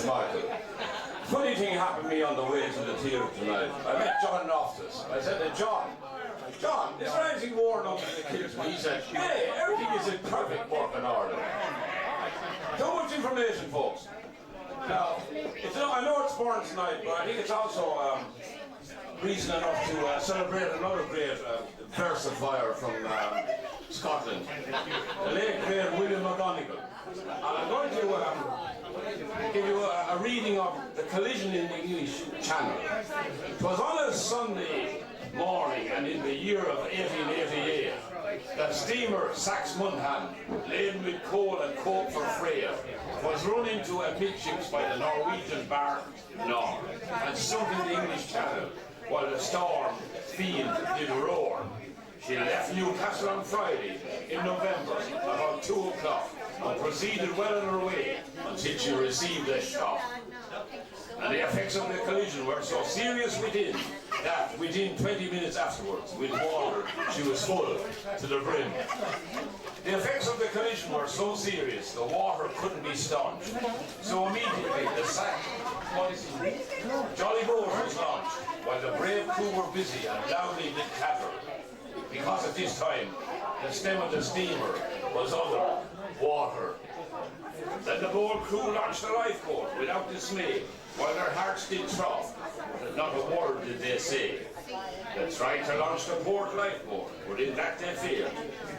Michael. Funny thing happened to me on the way to the theatre tonight. I met John Loftus. I said to John, is there anything worn up in the kilter? He said, hey, everything is in perfect working order. Too much information, folks. Now, I know it's born tonight, but I think it's also reason enough to celebrate another great versifier from Scotland, the late great William Muldowney. And I'm going to give you a reading of the collision in the English Channel. It was on a Sunday morning and in the year of 1888 that steamer Saxe-Munham, laden with coal and coke for Freya, was run into amidships by the Norwegian barque Nord and sunk in the English Channel while the storm fiend did roar. She left Newcastle on Friday in November about 2 o'clock and proceeded well on her way until she received a shock. And the effects of the collision were so serious that within 20 minutes afterwards, with water, she was full to the brim. The effects of the collision were so serious, the water couldn't be staunched. So immediately, the jolly boat was launched, while the brave crew were busy and loudly did clatter. Because at this time, the stem of the steamer was under water. Then the bold crew launched the lifeboat without dismay, while their hearts did throb, but not a word did they say. They tried to launch the port lifeboat, but in that they failed,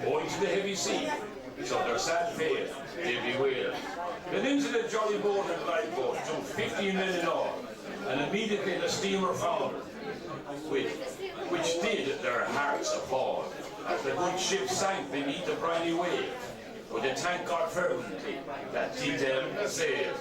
owing to the heavy sea, so their sad fate they bewailed. Then into the jolly boat and lifeboat jumped 15 men in all, and immediately the steamer foundered, which did their hearts appall, as the good ship sank beneath the briny wave. But they thank God fervently that did them save.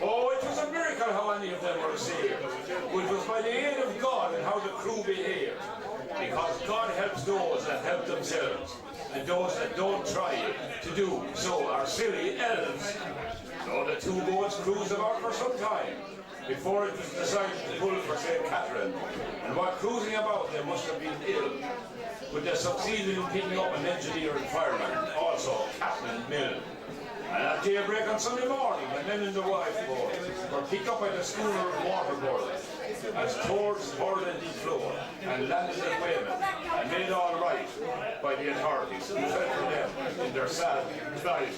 Oh, it was a miracle how any of them were saved. It was by the aid of God and how the crew behaved. Because God helps those that help themselves, and those that don't try to do so are silly elves. So the two boats cruised about for some time before it was decided to pull for St. Catherine, and while cruising about they must have been ill, but they succeeded in picking up an engineer and fireman, also Captain Milne. And at daybreak on Sunday morning, the men in the lifeboat were picked up by the schooner Waterboard as towards Ireland floor and landed at Weymouth and made all right by the authorities who felt for them in their sad plight.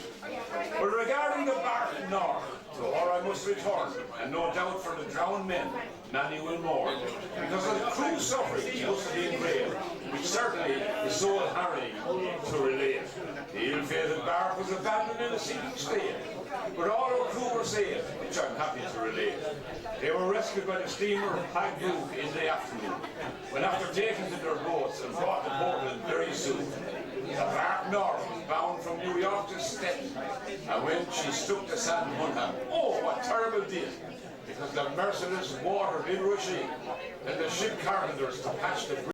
But regarding the barque Nord, to her I must return, and no doubt for the drowned men, many will mourn, because of the cruel suffering must have been great, which certainly is so harrowing to relate. The ill-fated barque was abandoned in a sinking state, but all her crew were saved, which I'm happy to relate. They were rescued by the steamer Hagbrook in the afternoon, when after taken to their boats and brought to Portland very soon. The barque Nord was bound from New York to Stettin, and when she struck the San Munham, oh, what terrible din! Because the merciless water did rush in, and the ship carpenters to patch the